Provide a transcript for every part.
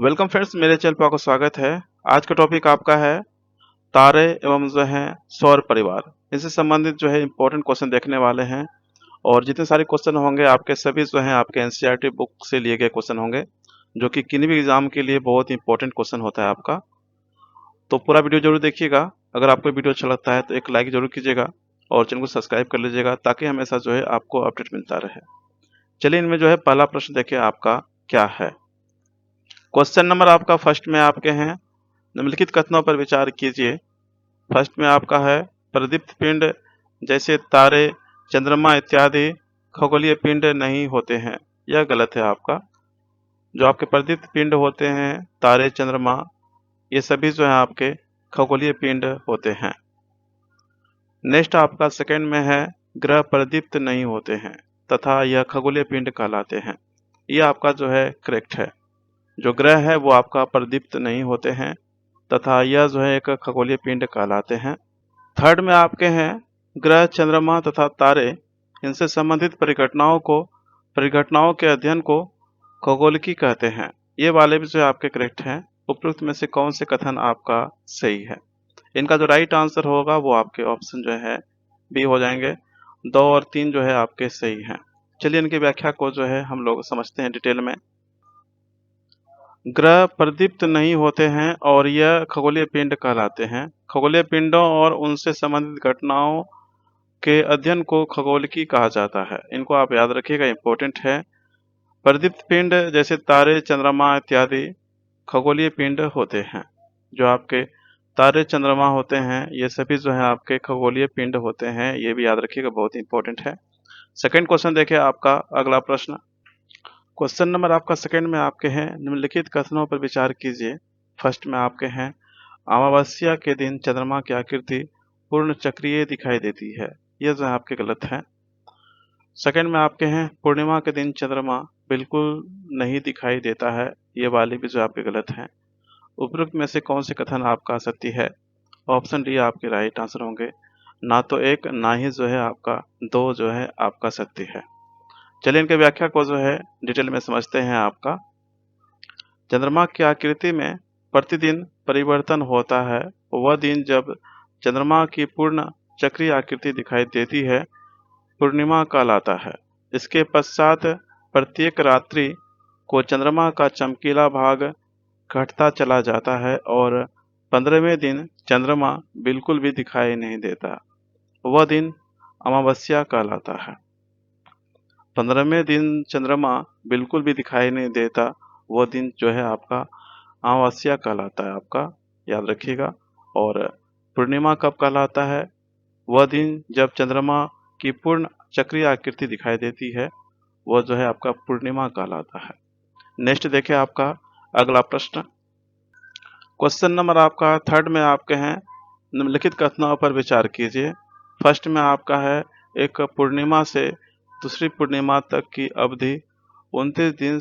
Welcome friends, मेरे channel पर आपका स्वागत है। आज का टॉपिक आपका है तारे एवं जो है सौर परिवार। इससे संबंधित जो है इम्पोर्टेंट क्वेश्चन देखने वाले हैं और जितने सारे क्वेश्चन होंगे आपके सभी जो हैं आपके एनसीईआरटी बुक से लिए गए क्वेश्चन होंगे, जो कि किन्हीं भी एग्जाम के लिए बहुत ही इंपॉर्टेंट क्वेश्चन होता है आपका। तो पूरा वीडियो जरूर देखिएगा। अगर आपको वीडियो अच्छा लगता है तो एक लाइक जरूर कीजिएगा और चैनल को सब्सक्राइब कर लीजिएगा ताकि हमेशा जो है आपको अपडेट मिलता रहे। चलिए, इनमें जो है पहला प्रश्न देखिए आपका क्या है। क्वेश्चन नंबर आपका फर्स्ट में आपके हैं, निम्नलिखित कथनों पर विचार कीजिए। फर्स्ट में आपका है, प्रदीप्त पिंड जैसे तारे, चंद्रमा इत्यादि खगोलीय पिंड नहीं होते हैं। यह गलत है आपका। जो आपके प्रदीप्त पिंड होते हैं, तारे, चंद्रमा, ये सभी जो है आपके खगोलीय पिंड होते हैं। नेक्स्ट आपका सेकंड में है, ग्रह प्रदीप्त नहीं होते हैं तथा यह खगोलीय पिंड कहलाते हैं। यह आपका जो है करेक्ट है। जो ग्रह है वो आपका प्रदीप्त नहीं होते हैं तथा यह जो है एक खगोलीय पिंड कहलाते हैं। थर्ड में आपके हैं, ग्रह, चंद्रमा तथा तारे, इनसे संबंधित परिघटनाओं के अध्ययन को खगोलिकी कहते हैं। ये वाले भी जो है आपके करेक्ट हैं। उपरोक्त में से कौन से कथन आपका सही है? इनका जो राइट आंसर होगा वो आपके ऑप्शन जो है बी हो जाएंगे। 2 और 3 जो है आपके सही हैं। चलिए, इनकी व्याख्या को जो है हम लोग समझते हैं डिटेल में। ग्रह प्रदीप्त नहीं होते हैं और यह खगोलीय पिंड कहलाते हैं। खगोलीय पिंडों और उनसे संबंधित घटनाओं के अध्ययन को खगोलिकी कहा जाता है। इनको आप याद रखिएगा, इंपॉर्टेंट है। प्रदीप्त पिंड जैसे तारे, चंद्रमा इत्यादि खगोलीय पिंड होते हैं। जो आपके तारे, चंद्रमा होते हैं, ये सभी जो है आपके खगोलीय पिंड होते हैं। ये भी याद रखिएगा, बहुत इंपॉर्टेंट है। सेकंड क्वेश्चन देखिए आपका अगला प्रश्न। क्वेश्चन नंबर आपका सेकंड में आपके हैं, निम्नलिखित कथनों पर विचार कीजिए। फर्स्ट में आपके हैं, अमावस्या के दिन चंद्रमा की आकृति पूर्ण चक्रीय दिखाई देती है। यह जो है आपके गलत है। सेकंड में आपके हैं, पूर्णिमा के दिन चंद्रमा बिल्कुल नहीं दिखाई देता है। ये वाले भी जो आपके गलत हैं। उपरोक्त में से कौन से कथन आपका सत्य है? ऑप्शन डी आपके राइट आंसर होंगे। ना तो एक, ना ही जो है आपका 2 जो है आपका सत्य है। चलिए, इनके व्याख्या को जो है डिटेल में समझते हैं आपका। चंद्रमा की आकृति में प्रतिदिन परिवर्तन होता है। वह दिन जब चंद्रमा की पूर्ण चक्रीय आकृति दिखाई देती है, पूर्णिमा कहलाता है। इसके पश्चात प्रत्येक रात्रि को चंद्रमा का चमकीला भाग घटता चला जाता है और 15वें दिन चंद्रमा बिल्कुल भी दिखाई नहीं देता। वह दिन अमावस्या कहलाता है। 15वें दिन चंद्रमा बिल्कुल भी दिखाई नहीं देता, वो दिन जो है आपका अमावस्या कहलाता है आपका, याद रखिएगा। और पूर्णिमा कब कहलाता है? वह दिन जब चंद्रमा की पूर्ण चक्रीय आकृति दिखाई देती है, वह जो है आपका पूर्णिमा कहलाता है। नेक्स्ट देखिए आपका अगला प्रश्न। क्वेश्चन नंबर आपका थर्ड में आपके हैं, निम्नलिखित कथनों पर विचार कीजिए। फर्स्ट में आपका है, एक पूर्णिमा से दूसरी पूर्णिमा तक की अवधि 29 दिन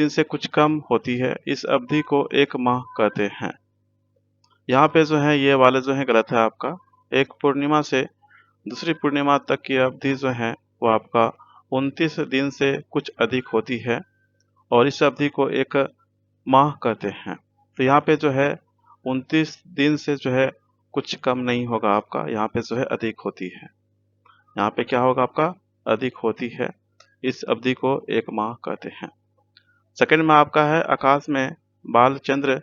से कुछ कम होती है। इस अवधि को एक माह कहते हैं। यहाँ पे जो है ये वाले जो है गलत है आपका। एक पूर्णिमा से दूसरी पूर्णिमा तक की अवधि जो है वो आपका 29 दिन से कुछ अधिक होती है और इस अवधि को एक माह कहते हैं। तो यहाँ पे जो है 29 दिन से जो है कुछ कम नहीं होगा आपका, यहाँ पे जो है अधिक होती है। यहाँ पे क्या होगा आपका? अधिक होती है। इस अवधि को एक माह कहते हैं। सेकंड में आपका है, आकाश में बाल चंद्र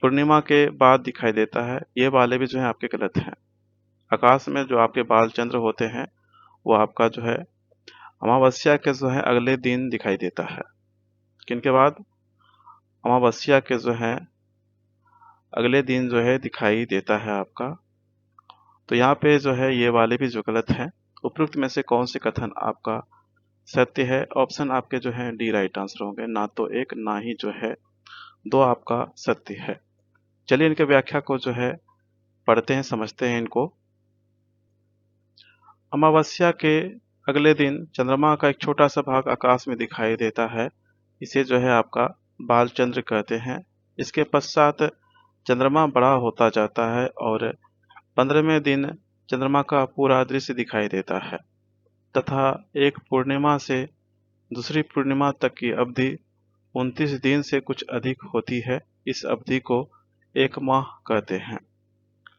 पूर्णिमा के बाद दिखाई देता है। ये वाले भी जो है आपके गलत हैं। आकाश में जो आपके बाल चंद्र होते हैं वो आपका जो है अमावस्या के जो है अगले दिन दिखाई देता है। किनके बाद? अमावस्या के जो है अगले दिन जो है दिखाई देता है आपका। तो यहाँ पे जो है ये वाले भी जो गलत हैं। उपरोक्त में से कौन से कथन आपका सत्य है? ऑप्शन आपके जो है डी राइट आंसर होंगे। ना तो एक, ना ही जो है 2 आपका सत्य है। चलिए, इनके व्याख्या को जो है पढ़ते हैं, समझते हैं इनको। अमावस्या के अगले दिन चंद्रमा का एक छोटा सा भाग आकाश में दिखाई देता है। इसे जो है आपका बाल चंद्र कहते हैं। इसके पश्चात चंद्रमा बड़ा होता जाता है और 15वें दिन चंद्रमा का पूरा दृश्य दिखाई देता है तथा एक पूर्णिमा से दूसरी पूर्णिमा तक की अवधि 29 दिन से कुछ अधिक होती है, इस अवधि को 1 माह कहते हैं।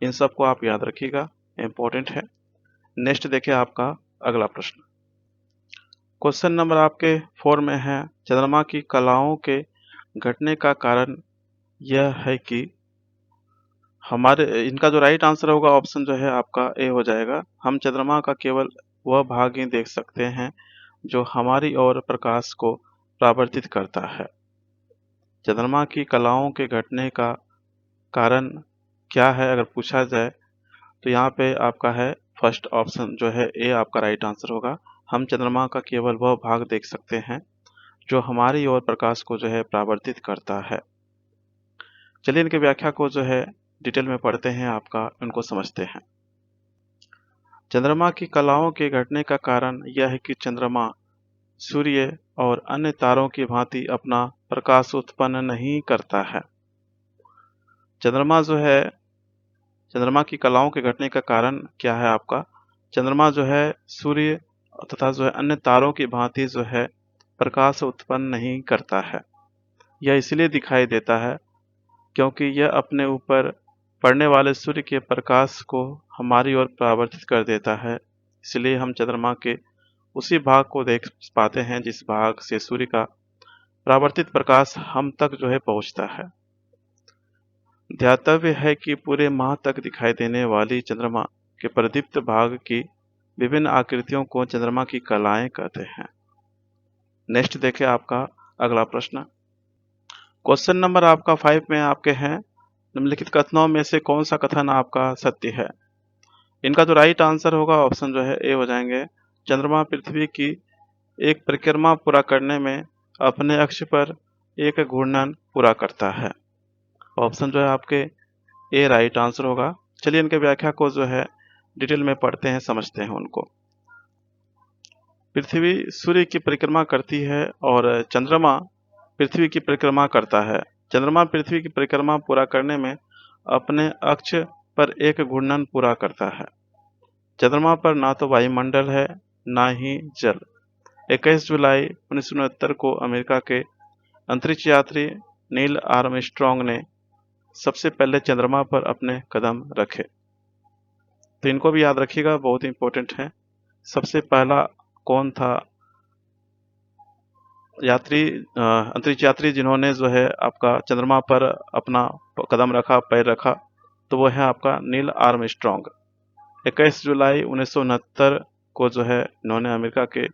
इन सबको आप याद रखिएगा, इम्पोर्टेंट है। नेक्स्ट देखिए आपका अगला प्रश्न। क्वेश्चन नंबर आपके 4 में है, चंद्रमा की कलाओं के घटने का कारण यह है कि हमारे इनका जो राइट आंसर होगा ऑप्शन जो है आपका ए हो जाएगा। हम चंद्रमा का केवल वह भाग ही देख सकते हैं जो हमारी ओर प्रकाश को परावर्तित करता है। चंद्रमा की कलाओं के घटने का कारण क्या है अगर पूछा जाए तो यहाँ पे आपका है फर्स्ट ऑप्शन जो है ए आपका राइट आंसर होगा। हम चंद्रमा का केवल वह भाग देख सकते हैं जो हमारी ओर प्रकाश को जो है परावर्तित करता है। चलिए इनकी व्याख्या को जो है डिटेल में पढ़ते हैं, आपका उनको समझते हैं। चंद्रमा की कलाओं के घटने का कारण यह है कि चंद्रमा सूर्य और अन्य तारों की भांति अपना प्रकाश उत्पन्न नहीं करता है। चंद्रमा की कलाओं के घटने का कारण क्या है आपका? चंद्रमा जो है सूर्य तथा जो है अन्य तारों की भांति जो है प्रकाश उत्पन्न नहीं करता है। यह इसलिए दिखाई देता है क्योंकि यह अपने ऊपर पड़ने वाले सूर्य के प्रकाश को हमारी ओर परावर्तित कर देता है। इसलिए हम चंद्रमा के उसी भाग को देख पाते हैं जिस भाग से सूर्य का परावर्तित प्रकाश हम तक जो है पहुंचता है। ध्यातव्य है कि पूरे माह तक दिखाई देने वाली चंद्रमा के प्रदीप्त भाग की विभिन्न आकृतियों को चंद्रमा की कलाएं कहते हैं। नेक्स्ट देखें आपका अगला प्रश्न। क्वेश्चन नंबर आपका 5 में आपके हैं, निम्नलिखित कथनों में से कौन सा कथन आपका सत्य है? इनका जो राइट आंसर होगा ऑप्शन जो है ए हो जाएंगे। चंद्रमा पृथ्वी की एक परिक्रमा पूरा करने में अपने अक्ष पर एक घूर्णन पूरा करता है। ऑप्शन जो है आपके ए राइट आंसर होगा। चलिए इनके व्याख्या को जो है डिटेल में पढ़ते हैं, समझते हैं उनको। पृथ्वी सूर्य की परिक्रमा करती है और चंद्रमा पृथ्वी की परिक्रमा करता है। चंद्रमा पृथ्वी की परिक्रमा पूरा करने में अपने अक्ष पर एक घूर्णन पूरा करता है। चंद्रमा पर ना तो वायुमंडल है ना ही जल। 21 जुलाई 1969 को अमेरिका के अंतरिक्ष यात्री नील आर्मस्ट्रॉन्ग ने सबसे पहले चंद्रमा पर अपने कदम रखे। तो इनको भी याद रखिएगा, बहुत इंपॉर्टेंट है। सबसे पहला कौन था अंतरिक्ष यात्री जिन्होंने जो है आपका चंद्रमा पर अपना कदम रखा, पैर रखा, तो वो है आपका नील आर्मस्ट्रॉन्ग। 21 जुलाई 1969 को जो है इन्होंने अमेरिका के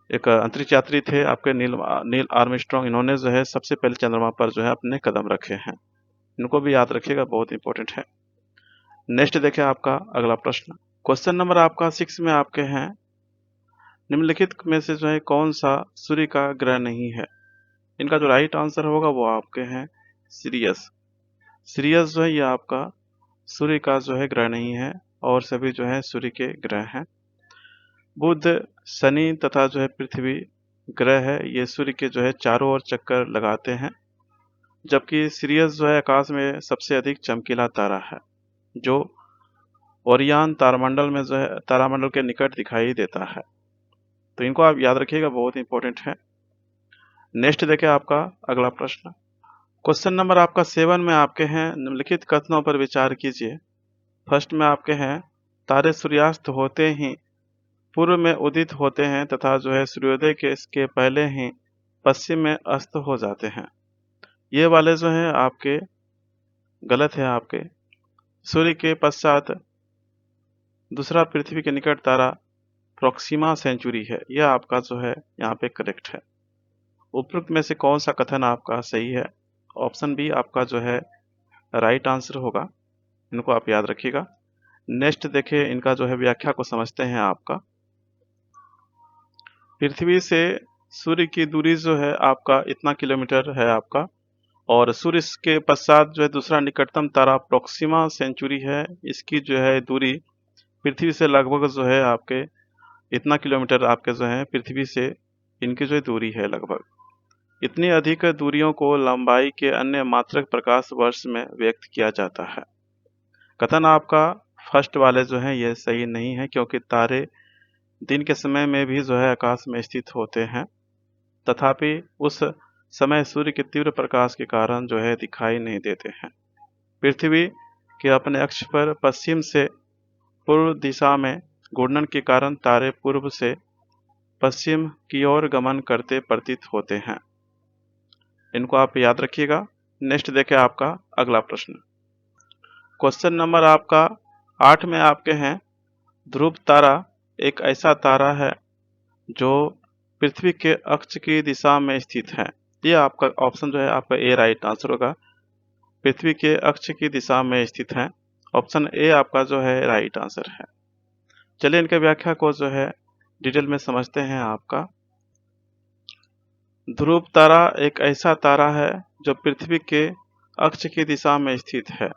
एक अंतरिक्ष यात्री थे आपके नील आर्मस्ट्रॉन्ग, इन्होंने जो है सबसे पहले चंद्रमा पर जो है अपने कदम रखे हैं। इनको भी याद रखिएगा, बहुत इंपॉर्टेंट है। नेक्स्ट देखें आपका अगला प्रश्न। क्वेश्चन नंबर आपका 6 में आपके हैं, निम्नलिखित में से जो है कौन सा सूर्य का ग्रह नहीं है? इनका जो राइट आंसर होगा वो आपके हैं सीरियस। सीरियस जो है ये आपका सूर्य का जो है ग्रह नहीं है और सभी जो है सूर्य के ग्रह हैं। बुध, शनि तथा जो है पृथ्वी ग्रह है, ये सूर्य के जो है चारों ओर चक्कर लगाते हैं, जबकि सीरियस जो है आकाश में सबसे अधिक चमकीला तारा है जो ओरियन तारामंडल के निकट दिखाई देता है। तो इनको आप याद रखिएगा, बहुत इंपॉर्टेंट है। नेक्स्ट देखें आपका अगला प्रश्न। क्वेश्चन नंबर आपका 7 में आपके हैं, निम्नलिखित कथनों पर विचार कीजिए। फर्स्ट में आपके हैं, तारे सूर्यास्त होते ही पूर्व में उदित होते हैं तथा जो है सूर्योदय के इसके पहले ही पश्चिम में अस्त हो जाते हैं। ये वाले जो है आपके गलत है। आपके सूर्य के पश्चात दूसरा पृथ्वी के निकट तारा प्रोक्सिमा सेंचुरी है, यह आपका जो है यहाँ पे करेक्ट है। उपरोक्त में से कौन सा कथन आपका सही है? ऑप्शन बी आपका जो है राइट आंसर होगा। इनको आप याद रखिएगा। नेक्स्ट देखिए, इनका जो है व्याख्या को समझते हैं आपका। पृथ्वी से सूर्य की दूरी जो है आपका इतना किलोमीटर है आपका, और सूर्य के पश्चात जो है दूसरा निकटतम तारा प्रोक्सिमा सेंचुरी है, इसकी जो है दूरी पृथ्वी से लगभग जो है आपके इतना किलोमीटर आपके जो है पृथ्वी से इनकी जो दूरी है लगभग। इतनी अधिक दूरियों को लंबाई के अन्य मात्रक प्रकाश वर्ष में व्यक्त किया जाता है। कथन आपका फर्स्ट वाले जो है ये सही नहीं है, क्योंकि तारे दिन के समय में भी जो है आकाश में स्थित होते हैं। तथापि उस समय सूर्य के तीव्र प्रकाश के कारण जो है दिखाई नहीं देते हैं। पृथ्वी के अपने अक्ष पर पश्चिम से पूर्व दिशा में घूर्णन के कारण तारे पूर्व से पश्चिम की ओर गमन करते प्रतीत होते हैं। इनको आप याद रखिएगा। नेक्स्ट देखें आपका अगला प्रश्न। क्वेश्चन नंबर आपका 8 में आपके हैं, ध्रुव तारा एक ऐसा तारा है जो पृथ्वी के अक्ष की दिशा में स्थित है। ये आपका ऑप्शन जो है आपका ए राइट आंसर होगा। पृथ्वी के अक्ष की दिशा में स्थित है। ऑप्शन ए आपका जो है राइट आंसर है। चलिए इनके व्याख्या को जो है डिटेल में समझते हैं आपका। ध्रुव तारा एक ऐसा तारा है जो पृथ्वी के अक्ष की दिशा में स्थित है।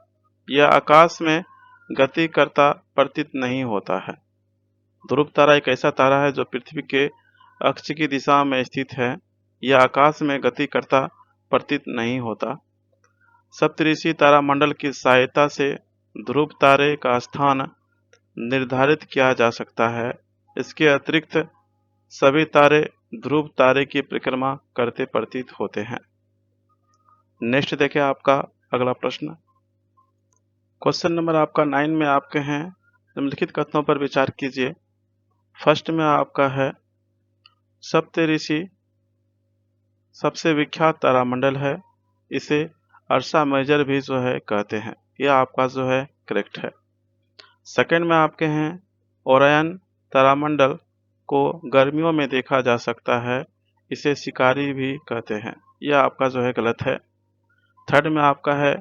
यह आकाश में गति करता प्रतीत नहीं होता है। ध्रुव तारा एक ऐसा तारा है जो पृथ्वी के अक्ष की दिशा में स्थित है। यह आकाश में गति करता प्रतीत नहीं होता। सप्तऋषि तारामंडल की सहायता से ध्रुव तारे का स्थान निर्धारित किया जा सकता है। इसके अतिरिक्त सभी तारे ध्रुव तारे की परिक्रमा करते प्रतीत होते हैं। नेक्स्ट देखें आपका अगला प्रश्न। क्वेश्चन नंबर आपका 9 में आपके हैं, निम्नलिखित कथनों पर विचार कीजिए। फर्स्ट में आपका है, सप्तऋषि सबसे विख्यात तारामंडल है। इसे अर्सा मेजर भी जो है कहते हैं। यह आपका जो है करेक्ट है। सेकंड में आपके हैं, ओरायन तारामंडल को गर्मियों में देखा जा सकता है। इसे शिकारी भी कहते हैं। यह आपका जो है गलत है। थर्ड में आपका है,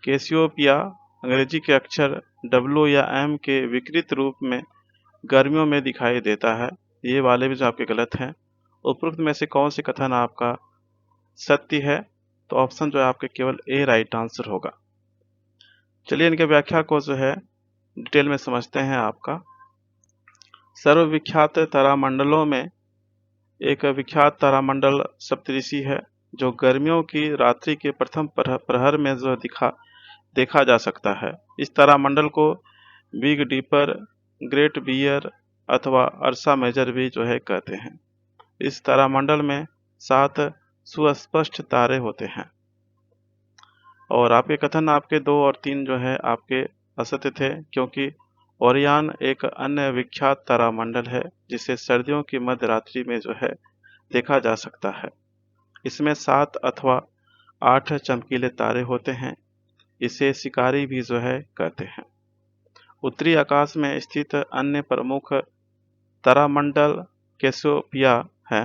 कैसियोपिया अंग्रेजी के अक्षर W या M के विकृत रूप में गर्मियों में दिखाई देता है। ये वाले भी जो आपके गलत हैं। उपरोक्त में से कौन से कथन आपका सत्य है? तो ऑप्शन जो है आपके केवल ए राइट आंसर होगा। चलिए इनके व्याख्या को जो है डिटेल में समझते हैं आपका। सर्वविख्यात तारामंडलों में एक विख्यात तारामंडल सप्तऋषि है जो गर्मियों की रात्रि के प्रथम प्रहर में जो देखा जा सकता है। इस तारामंडल को बिग डीपर, ग्रेट बियर अथवा अर्सा मेजर भी जो है कहते हैं। इस तारामंडल में 7 सुस्पष्ट तारे होते हैं। और आपके कथन आपके 2 और 3 जो है आपके असत्य थे, क्योंकि ओरियन एक अन्य विख्यात तारामंडल है जिसे सर्दियों की मध्य रात्रि में जो है देखा जा सकता है। इसमें 7 अथवा 8 चमकीले तारे होते हैं। इसे शिकारी भी जो है कहते हैं। उत्तरी आकाश में स्थित अन्य प्रमुख तारामंडल कैसियोपिया है।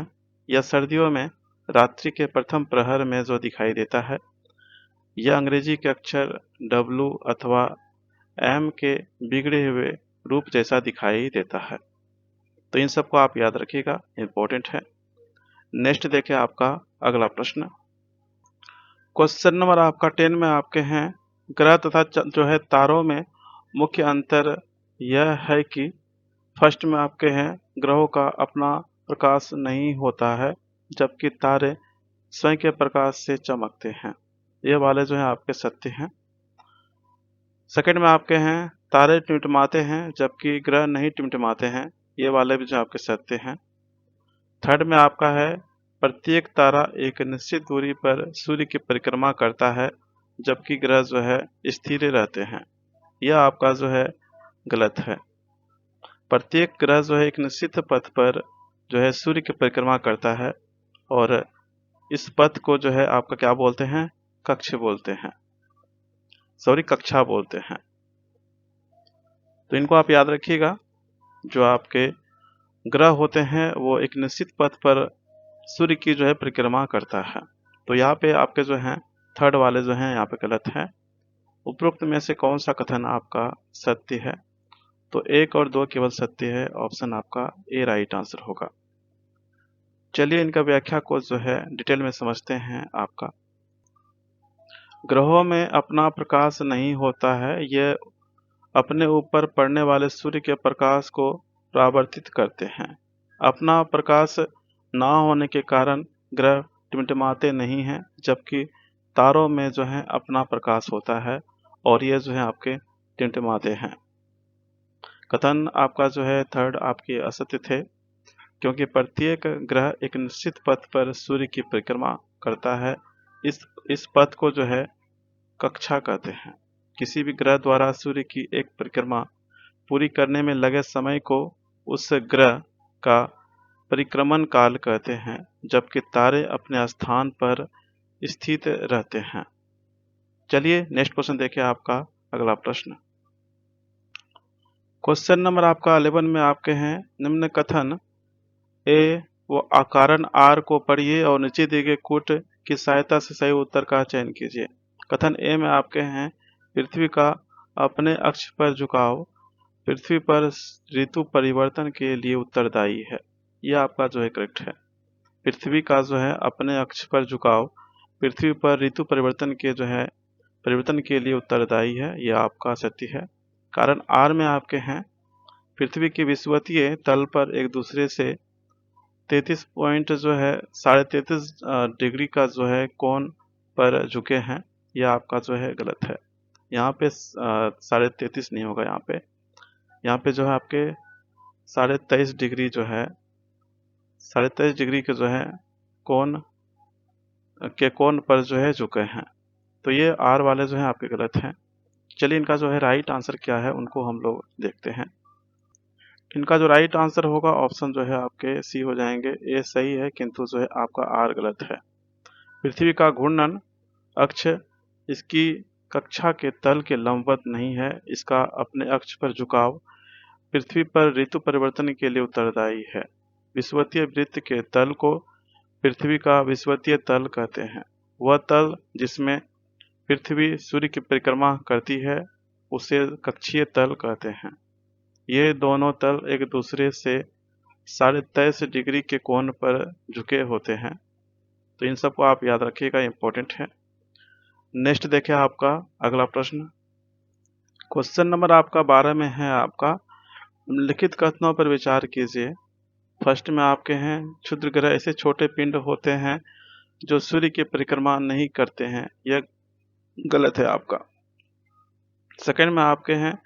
यह सर्दियों में रात्रि के प्रथम प्रहर में जो दिखाई देता है। यह अंग्रेजी के अक्षर W अथवा M के बिगड़े हुए रूप जैसा दिखाई देता है। तो इन सबको आप याद रखिएगा, इंपॉर्टेंट है। नेक्स्ट देखें आपका अगला प्रश्न। क्वेश्चन नंबर आपका 10 में आपके हैं, ग्रह तथा जो है तारों में मुख्य अंतर यह है कि फर्स्ट में आपके हैं, ग्रहों का अपना प्रकाश नहीं होता है जबकि तारे स्वयं के प्रकाश से चमकते हैं। ये वाले जो हैं आपके सत्य हैं। सेकंड में आपके हैं, तारे टिमटिमाते हैं जबकि ग्रह नहीं टिमटिमाते हैं। ये वाले भी जो आपके सत्य हैं। थर्ड में आपका है, प्रत्येक तारा एक निश्चित दूरी पर सूर्य की परिक्रमा करता है जबकि ग्रह जो है स्थिर रहते हैं। यह आपका जो है गलत है। प्रत्येक ग्रह जो है एक निश्चित पथ पर जो है सूर्य की परिक्रमा करता है और इस पथ को जो है आपका क्या बोलते हैं? कक्ष बोलते हैं, सॉरी कक्षा बोलते हैं। तो इनको आप याद रखिएगा। जो आपके ग्रह होते हैं वो एक निश्चित पथ पर सूर्य की जो है परिक्रमा करता है। तो यहाँ पे आपके जो हैं थर्ड वाले जो हैं यहाँ पे गलत है। उपरोक्त में से कौन सा कथन आपका सत्य है? तो 1 और 2 केवल सत्य है। ऑप्शन आपका ए राइट आंसर होगा। चलिए इनका व्याख्या को जो है डिटेल में समझते हैं आपका। ग्रहों में अपना प्रकाश नहीं होता है। यह अपने ऊपर पड़ने वाले सूर्य के प्रकाश को परावर्तित करते हैं। अपना प्रकाश ना होने के कारण ग्रह टिमटिमाते नहीं हैं, जबकि तारों में जो है अपना प्रकाश होता है और ये जो है आपके टिमटिमाते हैं। कथन आपका जो है थर्ड आपके असत्य थे। क्योंकि प्रत्येक ग्रह एक निश्चित पथ पर सूर्य की परिक्रमा करता है। इस पथ को जो है कक्षा कहते हैं। किसी भी ग्रह द्वारा सूर्य की एक परिक्रमा पूरी करने में लगे समय को उस ग्रह का परिक्रमण काल कहते हैं, जबकि तारे अपने स्थान पर स्थित रहते हैं। चलिए नेक्स्ट क्वेश्चन देखिए आपका अगला प्रश्न। क्वेश्चन नंबर आपका 11 में आपके हैं निम्न कथन ए वो आकारण आर को पढ़िए और नीचे दिए गए कूट की सहायता से सही उत्तर का चयन कीजिए। कथन ए में आपके हैं पृथ्वी का अपने अक्ष पर झुकाव पृथ्वी पर ऋतु परिवर्तन के लिए उत्तरदायी है। यह आपका जो है करेक्ट है। पृथ्वी का जो है अपने अक्ष पर झुकाव पृथ्वी पर ऋतु परिवर्तन के लिए उत्तरदायी है। यह आपका सत्य है। कारण आर में आपके हैं पृथ्वी की विषुवतीय तल पर एक दूसरे से 33 पॉइंट जो है 33.5 डिग्री का जो है कोण पर झुके हैं। यह आपका जो है गलत है। यहाँ पे 33.5 नहीं होगा। यहाँ पे जो है आपके 23.5 डिग्री जो है 23.5 डिग्री के जो है कोण पर जो है झुके हैं। तो ये आर वाले जो है आपके गलत हैं। चलिए इनका जो है राइट आंसर क्या है उनको हम लोग देखते हैं। इनका जो राइट आंसर होगा ऑप्शन जो है आपके सी हो जाएंगे। ए सही है किंतु जो है आपका आर गलत है। पृथ्वी का घूर्णन अक्ष इसकी कक्षा के तल के लंबवत नहीं है। इसका अपने अक्ष पर झुकाव पृथ्वी पर ऋतु परिवर्तन के लिए उत्तरदायी है। विषुवतीय वृत्त के तल को पृथ्वी का विषुवतीय तल कहते हैं। वह तल जिसमें पृथ्वी सूर्य की परिक्रमा करती है उसे कक्षीय तल कहते हैं। ये दोनों तल एक दूसरे से 23.5 डिग्री के कोण पर झुके होते हैं। तो इन सबको आप याद रखिएगा, इंपॉर्टेंट है। नेक्स्ट देखिए आपका अगला प्रश्न। क्वेश्चन नंबर आपका 12 में है आपका निम्नलिखित कथनों पर विचार कीजिए। फर्स्ट में आपके हैं क्षुद्र ग्रह ऐसे छोटे पिंड होते हैं जो सूर्य की परिक्रमा नहीं करते हैं। यह गलत है आपका। सेकंड में आपके हैं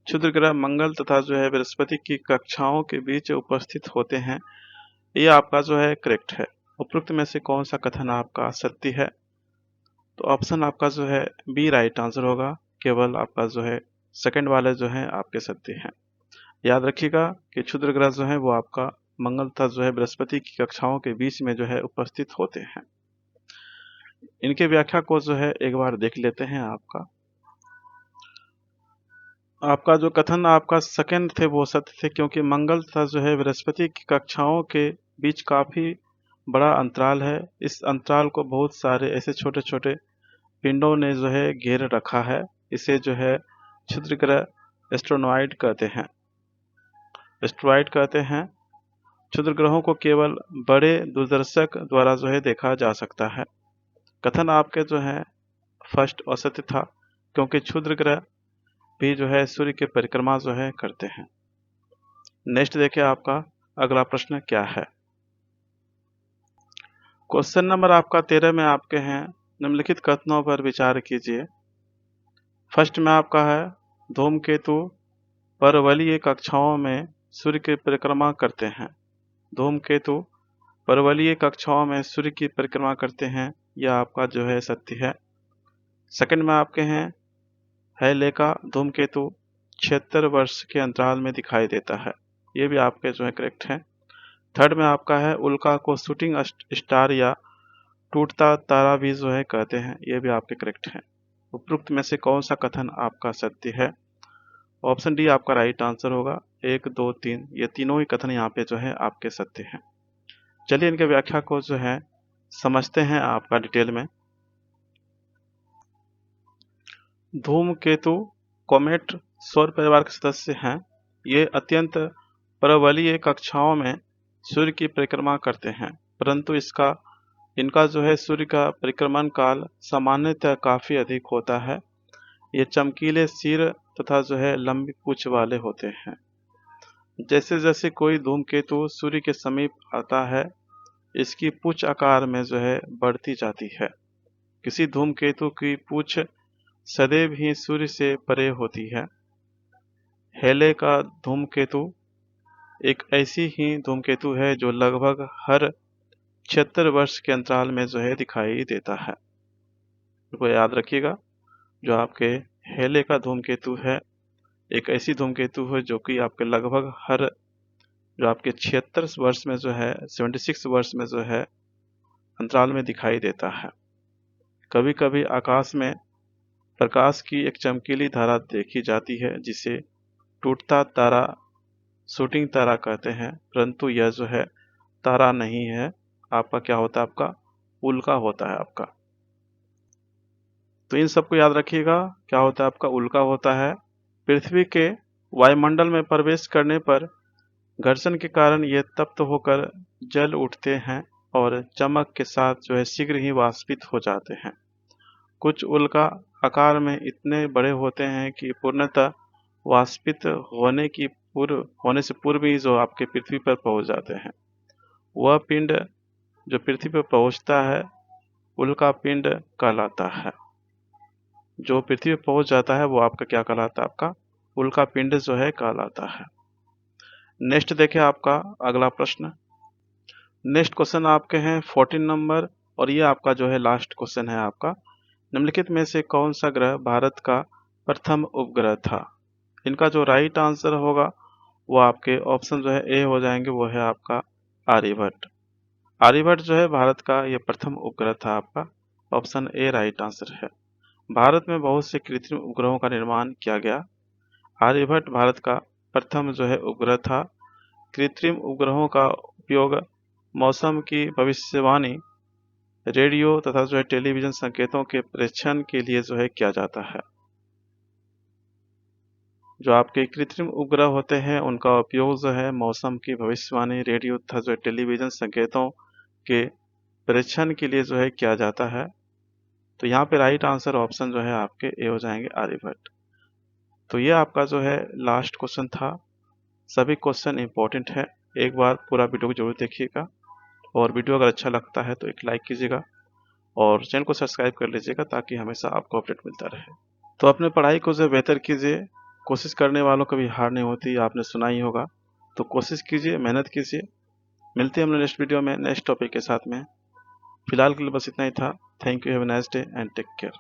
क्षुद्र ग्रह मंगल तथा जो है बृहस्पति की कक्षाओं के बीच उपस्थित होते हैं। ये आपका जो है करेक्ट है। उपरोक्त में से कौन सा कथन आपका सत्य है? तो ऑप्शन आपका जो है बी राइट आंसर होगा। केवल आपका जो है सेकंड वाले जो है आपके सत्य हैं। याद रखिएगा कि क्षुद्र ग्रह जो है वो आपका मंगल तथा जो है बृहस्पति की कक्षाओं के बीच में जो है उपस्थित होते हैं। इनके व्याख्या को जो है एक बार देख लेते हैं। आपका जो कथन आपका सेकंड थे वो सत्य थे, क्योंकि मंगल तथा जो है बृहस्पति की कक्षाओं के बीच काफी बड़ा अंतराल है। इस अंतराल को बहुत सारे ऐसे छोटे छोटे पिंडों ने जो है घेर रखा है। इसे जो है क्षुद्र ग्रह एस्ट्रोनॉइड कहते हैं। क्षुद्र ग्रहों को केवल बड़े दूरदर्शक द्वारा जो है देखा जा सकता है। कथन आपके जो है फर्स्ट असत्य था, क्योंकि क्षुद्र ग्रह भी जो है सूर्य की परिक्रमा जो है करते हैं। नेक्स्ट देखिए आपका अगला प्रश्न क्या है। क्वेश्चन नंबर आपका 13 में आपके हैं निम्नलिखित कथनों पर विचार कीजिए। फर्स्ट में आपका है धूमकेतु परवलयीय कक्षाओं में सूर्य की परिक्रमा करते हैं। धूमकेतु परवलयीय कक्षाओं में सूर्य की परिक्रमा करते हैं। यह आपका जो है सत्य है। सेकंड में आपके हैं लेका धूमकेतु 76 वर्ष के अंतराल में दिखाई देता है। ये भी आपके जो है करेक्ट है। थर्ड में आपका है उल्का को शूटिंग स्टार या टूटता तारा भी जो है कहते हैं। ये भी आपके करेक्ट है। उपरोक्त में से कौन सा कथन आपका सत्य है? ऑप्शन डी आपका राइट आंसर होगा। 1, 2, 3 ये तीनों ही कथन यहाँ पे जो है आपके सत्य हैं। चलिए इनके व्याख्या को जो है समझते हैं आपका डिटेल में। धूमकेतु कॉमेट सौर परिवार के सदस्य हैं। ये अत्यंत परवलयीय कक्षाओं में सूर्य की परिक्रमा करते हैं, परंतु इनका जो है सूर्य का परिक्रमण काल सामान्यतः काफी अधिक होता है। ये चमकीले सिर तथा जो है लंबी पूंछ वाले होते हैं। जैसे जैसे कोई धूमकेतु सूर्य के समीप आता है, इसकी पूंछ आकार में जो है बढ़ती जाती है। किसी धूमकेतु की पूंछ सदैव ही सूर्य से परे होती है। हेले का धूमकेतु एक ऐसी ही धूमकेतु है जो लगभग हर 76 वर्ष के अंतराल में जो है दिखाई देता है। तो याद रखिएगा, जो आपके हेले का धूमकेतु है, एक ऐसी धूमकेतु है जो कि आपके लगभग हर जो आपके 76 वर्ष में जो है 76 वर्ष में जो है अंतराल में दिखाई देता है। कभी कभी आकाश में प्रकाश की एक चमकीली धारा देखी जाती है जिसे टूटता तारा, शूटिंग तारा कहते हैं, परंतु यह जो है तारा नहीं है, आपका क्या होता है, आपका उल्का होता है आपका। तो इन सबको याद रखिएगा, क्या होता है आपका उल्का होता है। पृथ्वी के वायुमंडल में प्रवेश करने पर घर्षण के कारण ये तप्त होकर जल उठते हैं और चमक के साथ जो है शीघ्र ही वाष्पित हो जाते हैं। कुछ उल्का आकार में इतने बड़े होते हैं कि पूर्णतः वाष्पित होने से पूर्व ही जो आपके पृथ्वी पर पहुंच जाते हैं। वह पिंड जो पृथ्वी पर पहुंचता है उल्का पिंड कहलाता है। जो पृथ्वी पर पहुंच जाता है वो आपका क्या कहलाता है, आपका उल्का पिंड जो है कहलाता है। नेक्स्ट देखें आपका अगला प्रश्न। नेक्स्ट क्वेश्चन आपके हैं 14 नंबर, और ये आपका जो है लास्ट क्वेश्चन है आपका। निम्नलिखित में से कौन सा ग्रह भारत का प्रथम उपग्रह था? इनका जो राइट आंसर होगा वो आपके ऑप्शन जो है ए हो जाएंगे, वो है आपका आर्यभट्ट। आर्यभट्ट जो है भारत का ये प्रथम उपग्रह था आपका, ऑप्शन ए राइट आंसर है। भारत में बहुत से कृत्रिम उपग्रहों का निर्माण किया गया। आर्यभट्ट भारत का प्रथम जो है उपग्रह था। कृत्रिम उपग्रहों का उपयोग मौसम की भविष्यवाणी, रेडियो तथा जो है टेलीविजन संकेतों के प्रेषण के लिए जो है किया जाता है। जो आपके कृत्रिम उपग्रह होते हैं उनका उपयोग जो है मौसम की भविष्यवाणी, रेडियो तथा जो है टेलीविजन संकेतों के प्रेषण के लिए जो है किया जाता है। तो यहाँ पे राइट आंसर ऑप्शन जो है आपके ए हो जाएंगे, आर्यभट्ट। तो ये आपका जो है लास्ट क्वेश्चन था। सभी क्वेश्चन इंपॉर्टेंट है, एक बार पूरा वीडियो को जरूर देखिएगा, और वीडियो अगर अच्छा लगता है तो एक लाइक कीजिएगा और चैनल को सब्सक्राइब कर लीजिएगा ताकि हमेशा आपको अपडेट मिलता रहे। तो अपने पढ़ाई को जो बेहतर कीजिए, कोशिश करने वालों कभी हार नहीं होती, आपने सुना ही होगा। तो कोशिश कीजिए, मेहनत कीजिए। मिलते हैं हम नेक्स्ट वीडियो में नेक्स्ट टॉपिक के साथ में। फिलहाल के लिए बस इतना ही था। Thank you, have a nice day and take care.